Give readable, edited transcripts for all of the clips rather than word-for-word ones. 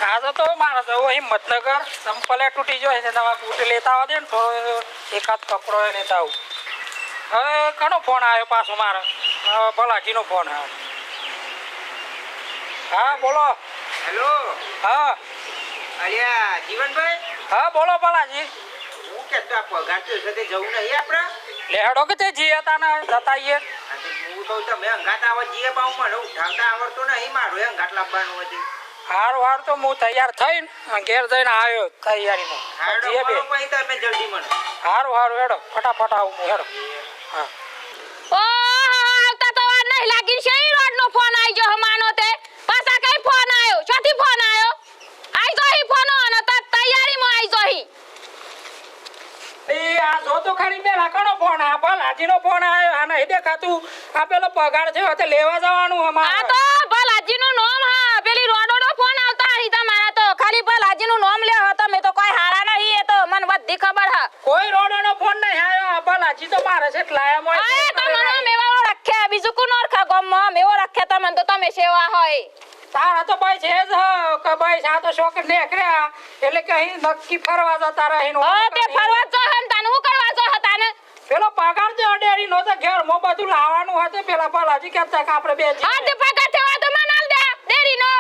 આજે તો મારે જવું હિંમતનગર સંપલે તૂટી જાય છે નવા બૂટ લેતા આવા દે ને તો એકાદ કપડો લેતા આવું. હવે કનો ફોન આવ્યો પાછો મારે? ભલાજીનો ફોન આવ્યો. હા બોલો. હેલો. હા અલ્યા જીવનભાઈ. હા બોલો ભલાજી. હું કહેતો આ પગાર તો સાથે જવું નહીં આપણે? લેડો કે તે જીએ તાને જતા આવીએ. હું તો તમે અંગાત આવો જીએ પાઉં મને ઉઠાવતા આવડતો નહીં મારું અંગાત લાવવાનું હતું. હારું હારું તો હું તૈયાર થઈને ઘેર જઈને આવ્યો તૈયારીમાં. જીએ બે તમે જલ્દી મને. હારું હારું હેડો ફટાફટ આવું હું હેડો. હા આવતા તો વાર નહીં લાગી છે. રોડનો ફોન આવી ગયો માનો તે પાછા કઈ ફોન આવ્યો? ચોથી ફોન આવ્યો? આઈ જોહી ફોન અને તૈયારીમાં આઈ જોહી. એ આ જો તો ખરી પેલા કનો ફોન આ ભલાજીનો ફોન આવ્યો. આ નહીં દેખાતું આ પેલો પગાર છે તે લેવા જવાનું અમારે. આ તો ભલાજીનું નામ હા પેલી રોડોનો ફોન આવતા હી તમારા તો ખાલી ભલાજીનું નામ લે હો તમે તો કોઈ હારા નહીં. એ તો મને બધી ખબર હા. કોઈ રોડનો ફોન નહીં આવ્યો. આ ભલાજી તો મારે છે લાયા મોય. આ તમે નામ એવો રાખ્યા બીજું કોણ ઓળખા ગામમાં એવો રાખ્યા તમને તો તમે સેવા હોય. તારા તો ભાઈ છે જ કે ભાઈ આ તો શોખ નીકળ્યા એટલે કે અહીં નક્કી ફરવા જતા રહીને. હા તે ફરવા જો હન તાને હું કરવા જો હતાને પેલો પગાર છે અડેરી નો તો ઘેર મો બધું લાવવાનું હતું. પેલા ભલાજી કહેતા કે આપણે બે હા તે પગાર થવા તો મને આલ દે દેરીનો.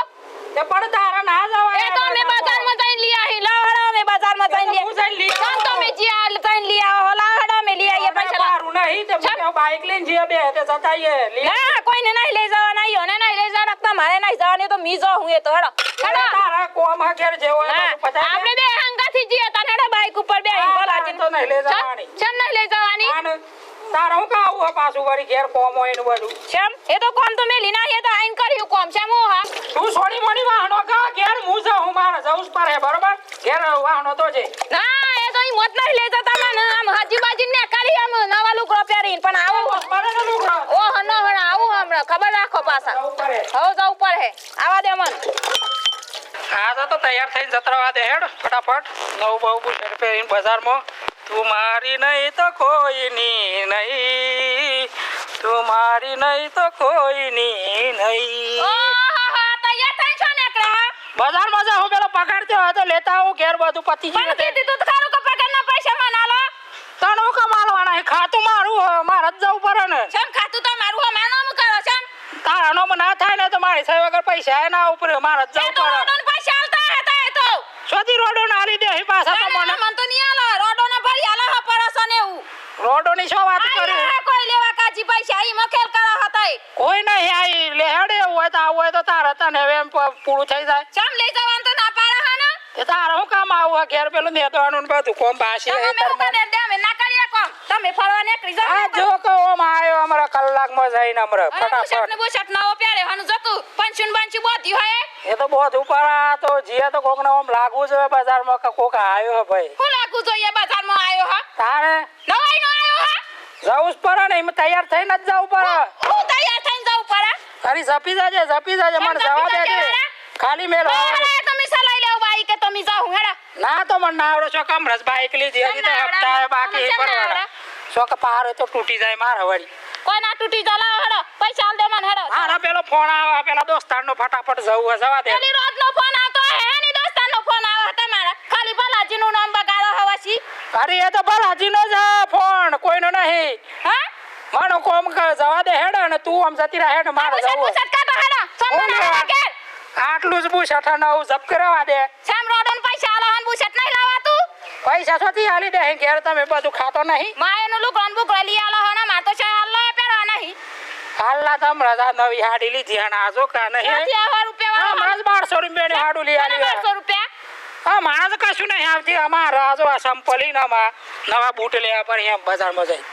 તે પણ તારા ના જવાય. એ તો અમે બજારમાં જઈને લઈ આવી. લાવડો અમે બજારમાં જઈને હું જઈને લઈ આવું. તો તમે જે આલ જઈને લઈ આવો. લાવડો અમે લઈ આવીએ પૈસા. મારું નહીં તે હું બાઈક લઈને જઈએ બે તે જતા આવીએ. ના કોઈને નહીં લઈ જવાના. આયો ને નહીં લઈ જવાના. તમારે નહીં જવાની તો મી જો હું એ તો હેડો હેડો. તારા કોમ ઘેર જેવો આપણે બે હંગાથી જઈએ તને હેડો બાઈક ઉપર બે ભલાજી તો નહીં લઈ જવાની. ચમ નહીં લઈ જવાની? તારા હું કાવું હે પાછું વળી ઘેર કોમ હોય ને બધું. ચમ એ તો કોમ તો મેલી ના એ તો આઈન કર્યું કોમ છે હું હા. તું છોડી મણી વાહનો કા ઘેર હું જાઉં હું મારે જવું જ પડે બરોબર. ઘેર વાહનો તો છે ના એ તો ઈ મત નહીં લઈ જતા મને આમ હાજી બાજી ને કરી આમ નવા લુગડો પહેરીને પણ આવું ઓહ ન હણ આવું હમણાં ખબર રાખો પાછા. હવે જવું પડે આવા દે મન. હા તો તૈયાર થઈને જતરવા દે હેડ ફટાફટ. નવું બહુ બુટ પહેરીને બજારમાં. તું મારી નહીં તો કોઈની નહીં. તું મારી નહીં તો કોઈની નહીં. ઓહો તૈયાર થઈ છો ને એકલા બજારમાં જાઉં પેલો પગાર થયો તો લેતા આવું ઘેર બધું પતી પણ ગયું. કીધું તો ખરું કે પગારના પૈસા મને આલો. તણું કમાલવાના ખાતું મારું મારે જ જવું પડે ને. ચમ ખાતું તો મારું હો માનો કરો ચમ. તારા નો ના થાય ને તો મારી સહી વગર પૈસા એ ના ઉપર મારે જ એ જવું તો પડે. રોડોન પૈસા આલતા હતા એ તો. સોધી રોડો ના આલી દે પાછા તો મને. મન તો નહીં આલો રોડોના ભરી આલો હો પરસો ને એવું. રોડોની શું વાત કરી? આ કોઈ લેવા કાજી પૈસા ઈ મખેલ કરો હતા. કોઈ નહીં આઈ લે હેડે એવું હોય તો આવું હોય તો તારે તને હવે એમ પૂરું થઈ જાય. ચમ લઈ જવાનું તો ના પાડે હા ને. એ તારે હું કામ આવું ઘેર પેલું નેદવાનું ને બધું કોમ બાસી તમે હું કરે દે અમે ના કરીએ કોમ. તમે ફરવા નીકળી જાવ. હા જો કહો ઓમ આવ્યો અમારા કલાકમાં જઈને હમણાં ફટાફટ ને ફટાફટ. બુશર્ટ નવો પહેરે હનું જતું પંચુન બાંચું બોધી હોય. એ તો બહુ ઉપર આ તો જીએ તો કોક ને ઓમ લાગવું જોઈએ બજારમાં કે કોક આવ્યો હે ભાઈ. હું લાગુ જોઈએ બજારમાં આયો હા. તારે નવાઈ નો આયો હા. જવું જ પડે ને એમ તૈયાર થઈને જ જવું પડે. હું તૈયાર થઈને જાઉં પડે. તારી ઝપી જાજે મને જવા દેજે. ખાલી મેલ તમે સલાઈ લેવ બાઈ કે તમે જાવ હેડા. ના તો મને ના આવડે છો કમરસ બાઈક લીધી હજી તો હપ્તા બાકી ભરવાના. છો કે પાર તો તૂટી જાય મારે વળી. કોઈ ના તૂટી જલા હેડો પૈસા આલ દે મને હેડો. મારા પેલો ફોન આવે પેલા દોસ્તારનો ફટાફટ જવું જવા દે. પેલી રોડનો ફોન આવતો હે ની દોસ્તારનો ફોન આવે તમારા ખાલી ભલાજીનું નામ બગાડો હવાસી. અરે એ તો ભલાજીનો જ ફોન કોઈનો નહીં. હા માનો કોમ જવા દે હેડ ને તું આમ જતી રહે હેડ મારે જવું. પૂછત કાઢો હેડો સોમવારે આવા ઘેર. આટલું જ બુશઠા નવ જપ કરવા દે. સામ રોડન પૈસા આલો હન પૂછત નહીં લાવાતું. પૈસા છોથી આલી દે ઘેર તમે બધું ખાતો નહીં. માયનું લુગડન બુગડો લઈ આલો હન માર તો છે આલો પહેરવા નહીં. હાલના તમ રજા નવી હાડી લીધી અને આજો કા નહીં. 1000 રૂપિયા વાળો. હમણાં જ 1200 રૂપિયાની હાડું લઈ આલી. 1200 રૂપિયા. હા માણસ કશું નહીં આવતી અમારા આજો આ સંપલી નવા બૂટ લેવા પર એમ બજારમાં જઈ.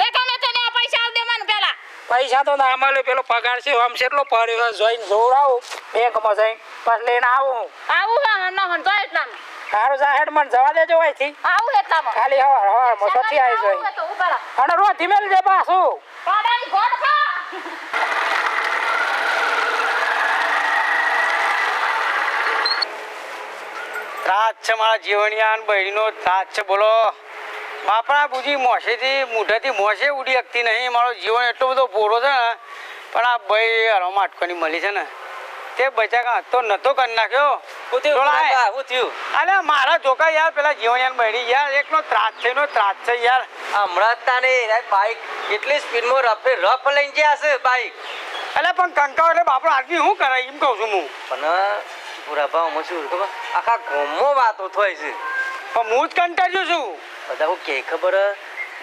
એ તમે તને પૈસા આલ દે મને પેલા. પૈસા તો ના મળે પેલો પગાર છે આમ કેટલો પડ્યો જોઈને જોડાવું બેંકમાં જઈને પછી લઈને આવું. આવું હે ન હન તો એટલામાં. તારું જાહેર મને જવા દેજો અહીંથી. આવું એટલામાં. ખાલી હવાર મોસથી આવી જોઈ. તો ઉભા. અને રોજ ધીમેલ દે પાછું. પાડાની ગોળ ખા. ત્રાસ છે મારા જીવણિયાન બહેરીનો ત્રાસ છે બોલો. બાપડા બુજી મોસેથી મૂઢેથી મોસે ઉડી શકતી નહીં. મારો જીવન એટલો બધો પોરો છે ને પણ આ ભાઈ હરો માટકોની મળી છે ને તે બચાકા તો નતો કરી નાખ્યો. હું થયું ડોળાએ. બુરાબા, હું થયું? અલે મારા જોકા યાર પેલા જીવણિયાન બહેરી યાર એકનો ત્રાસ છે યાર. હમણાં જ તાને એના બાઈક એટલી સ્પીડમાં રફ લઈને ગયા છે બાઈક. અલે પણ કંકાવ એટલે બાપડો આદમી શું કરે એમ કહું છું હું. પણ બુરાબા આમાં શું ખબર આખા ગામમાં વાતો થાય છે. પણ હું જ કંટાળ્યો છું. બધા હું કે ખબર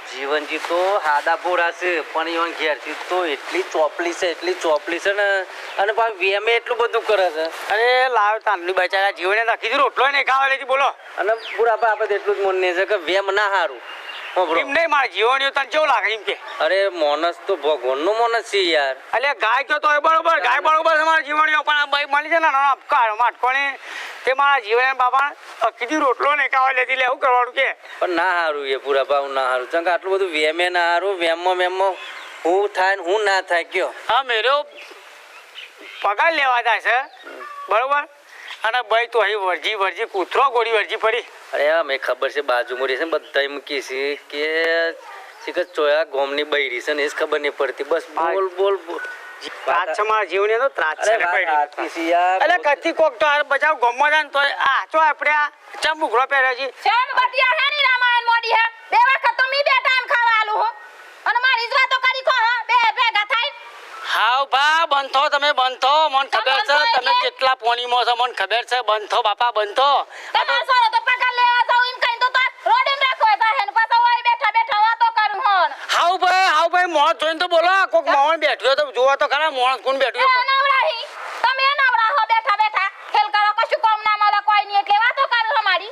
જીવનજી તો હાડા બોરા છે પણ એવા ઘેરથી તો એટલી ચોપલી છે ને અને પાછું વેમે એટલું બધું કરે છે. અરે લાવ તાનની બચારા જીવને નાખી દીધું રોટલો નહીં ખાવા લેતી બોલો. અને બુરાબા આપણે એટલું જ મન છે કે વેમ ના હારું. એમ નહીં મારા જીવણીઓ તને કેવું લાગે એમ કે. અરે મોનસ તો ભગવાનનો મોનસ છે યાર. અલે ગાય કયો તો બરોબર ગાય બરોબર છે મારા જીવણીઓ પણ આ ભાઈ મળી છે ને નાનો માટકોણી તે મારા જીવન બાપા કીધી રોટલો નહીં ખાવા લેતી લે શું કરવાનું કે. પણ ના હારું એ પૂરા ભાવ ના હારું ચંક આટલું બધું વેમે ના હારું વેમમાં હું થાય ને હું ના થાય કયો. હા મેરો પગાર લેવા જાય છે બરોબર અને ભાઈ તો અહીં વરજી કૂતરો ગોળી વરજી પડી. અરે મેં ખબર છે બાજુમાં રહી છે ને બધા મૂકી છે કે શીખર ચોયા ગોમની બૈરી છે ને એ જ ખબર નહીં પડતી બસ બોલ ત્રાસ છે મારા જીવને તો ત્રાસ છે ને ભાઈ. અલે કથી કોક તો બચાવ ગોમમાં જાય ને તો આ તો આપણે આ ચમ ઉઘડો પહેર્યો છે. શેન બટિયા હે ની રામાયણ મોડી હે બે વખત તો મી બે ટાઈમ ખાવા આલું હો અને મારી જ વાતો કરી કો બે ભેગા થાય. હાવ બા બંધો તમે બંધો મને ખબર છે તમે કેટલા પોણીમાં છો મને ખબર છે બંધો બાપા બંધો. તમાર સોરો તો પગાર લેવા જાવ એમ કઈ તો રોડેમ રાખો તા હે ને પાછો ઓય બેઠા વાતો કરું હોન. હાવ ભાઈ મોણ જોઈને તો બોલો કોક મોણ બેઠ્યો તો જોવો તો ખરા મોણ કોણ બેઠ્યો. એ નવરાહી તમે નવરા હો બેઠા ખેલ કરો કશું કામ ના મળે કોઈ નહીં એટલે વાતો કરો અમારી.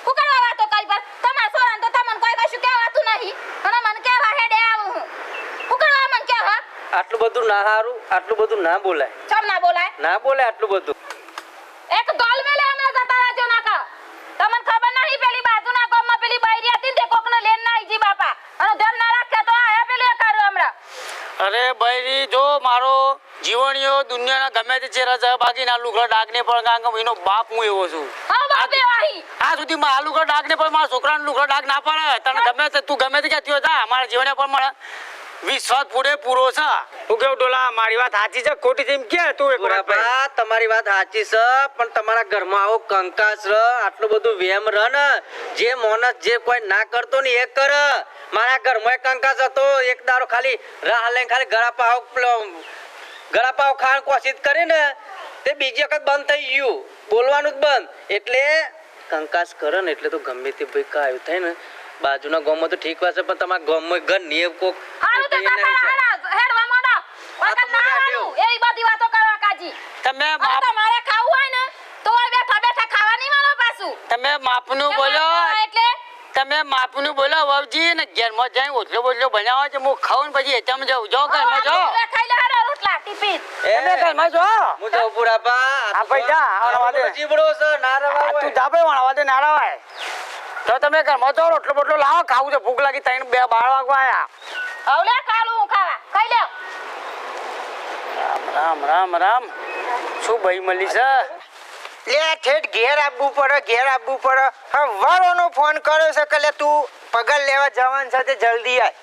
હું કરવા વાતો કરી પર તમાર સોરાન તો તમને કોઈ કશું કહેવાતું નહીં અને મને કહેવા હેડે આવું હું કરવા મને કહેવા. આટલું બધું ના હારું આટલું બધું ના બોલાય. ચમ ના બોલાય આટલું બધું. એક ગોલ મેલે હમણાં જતા રહેજો નાકા તમને ખબર નહીં પેલી બાજુના ગામમાં પેલી બાયરી હતી ને તે કોકને લેન ના આઈ જી બાપા અને ધ્યાન ના રાખે તો આ પેલી કાઢ્યો હમણાં. અરે ભાઈ જો મારો જીવણીઓ દુનિયાના ગમે તે ચહેરા છે બાકીના લુગડા ડાગને પણ કાંગ એનો બાપ હું એવો છું. હા બાપે વાહી આ સુધી માં આ લુગડા ડાગને પણ મારા છોકરાને લુગડા ડાગ ના પડે તને ગમે તે તું ગમે તે ક્યાંથી હતા મારા જીવને પણ મળે વિશ્વાસ પૂરો છે. હું કેવું ડોલા મારી વાત સાચી છે ખોટી છે એમ કે તું એક વાર બુરાબા તમારી વાત સાચી છે પણ તમારા ઘરમાં આવો કંકાસ ર આટલું બધું વેમ ર ને જે મોનસ જે કોઈ ના કરતો ને એ કર. મારા ઘરમાં કંકાસ હતો એક દારો ખાલી રાહ લઈને ખાલી ગળા પાવ ખાણ કોશિશ કરી ને તે બીજી વખત બંધ થઈ ગયું બોલવાનું જ બંધ. એટલે કંકાસ કરે ને એટલે તો ગમે તે ભાઈ કાયું થાય ને બાજુના ગામમાં તો ઠીક વાત છે પણ તમારા ગામમાં ઘર નિયમ કોક હારું તો કાકા હેડવા માંડો વખત ના આવવાનું એવી બધી વાતો કરવા કાજી. તમે તમારે ખાવું હોય ને તો બેઠા ખાવા નહીં મળો પાછું. તમે માપનું બોલો એટલે તમે માપનું બોલો વવજી ને ઘેરમાં જઈને ઓટલો બનાવો છે હું ખાઉં ને પછી તમે જાવ જો ઘરમાં જો ખાઈ લે હારો રોટલા ટીપી તમે ઘરમાં જો હું જાઉં બુરાબા. આ ભાઈ જા આવવા દે જીબડો છે ના રવા તું જા ભાઈ વણવા દે ના રવાય તો તમે ઘરમાં જો રોટલો બોટલો લાવો ખાવું છે ભૂખ લાગી તઈને 2 વાગવા આયા. આવલે કાલું ખાવા ખાઈ લે. રામ શું ભાઈ મળી છે લે ઠેઠ ઘેર આવવું પડે હવારોનો ફોન કર્યો છે કે લે તું પગાર લેવા જવાનું છે તે જલ્દી આય.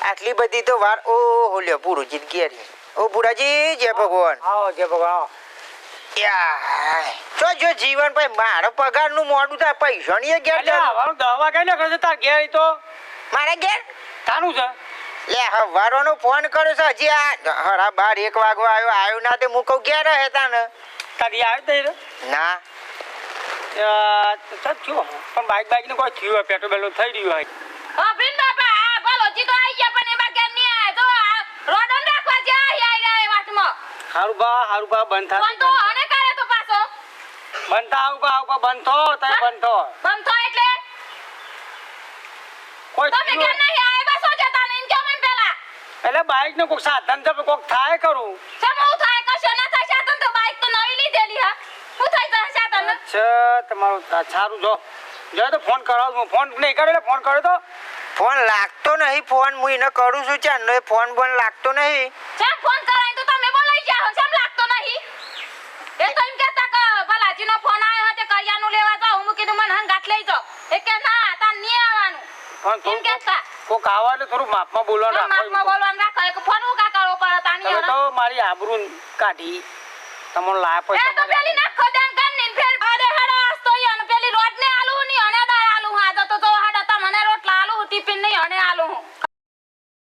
આટલી બધી તો વાર ઓહો લ્યો પૂરુજી ઘેર ઓ પૂરાજી જય ભગવાન. આવો જે ભગવાન યા જો જીવન ભાઈ મારો પગારનું મોડું થાય પૈસાની ઘેર આવવાનું દવા કઈ ને કરશે તાર ઘેર તો મારા ઘેર તારું છે લે હવારોનો ફોન કર્યો છે હજી આ હરા 12 1 વાગવા આવ્યો ના તે હું કહું ઘેર હતા ને તારી આવી તઈ ના થયું પણ બાઈક ને કોઈ થયું હોય પેટ્રોલ બેટ્રોલ થઈ રહ્યું હોય. હા બિન બાપા આ બોલો જી તો આઈ ગયા પણ એ બાકી નહીં આયા તો રોડન રાખવા જાય વાટમાં. હારું બા બંધ ફોન તો હને કરે તો પાછો બનતા આવું બંધો તય બંધો બંધો એટલે કોઈ તમે કે નહીં આય બસો જતા નહીં કેમ એમ પેલા એટલે બાઈક ને કોક સાધન છે કોક થાય કરું સમ હું થાય કશો ના થાય સાધન તો બાઈક તો નવી લીધેલી હા હું થાય તો સાધન અચ્છા તમારું સારું જો તો ફોન કરાવ હું ફોન નહીં કર્યો એટલે ફોન કર્યો તો ફોન લાગતો નહીં ફોન હું એને કરું છું ચાંદનો ફોન પણ લાગતો નહીં. જેમ ફોન કરાય તો તમે બોલાઈ જાઓ જેમ લાગતો નહીં એ તો એમ કહેતા કે ભલાજી નો ફોન આવ્યો હતો કરિયાનું લેવા જાવ હું કીધું મને હંગાત લઈ જાઓ એ કે ના તાર નહીં આવવાનું પણ એમ કહેતા કોક આવા એટલે થોડું માપમાં બોલવાનું માપમાં રાખો બોલવાનું રાખો એક ફોન ઉકા કરો પર તાની તો મારી આબરૂ કાઢી તમને લાયા એ તો પૈસા પેલી